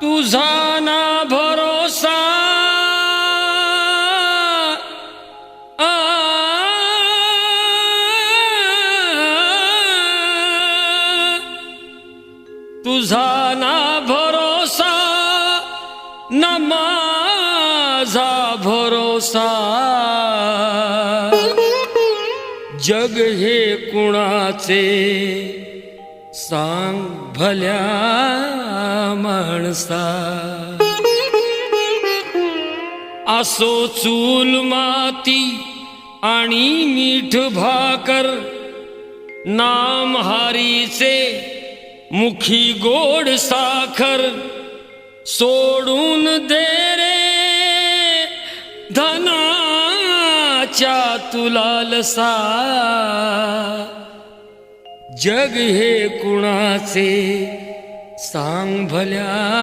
तुझा ना भरोसा तुझा ना भरोसा न माझा भरोसा जग हे कुणाचे सांग भल्या माणसा असो चूल माती आणि मीठ भाकर नाम हारीचे मुखी गोड साखर सोडून दे रे धनाच्या तुलालसा जग हे कुणाचे सांग भल्या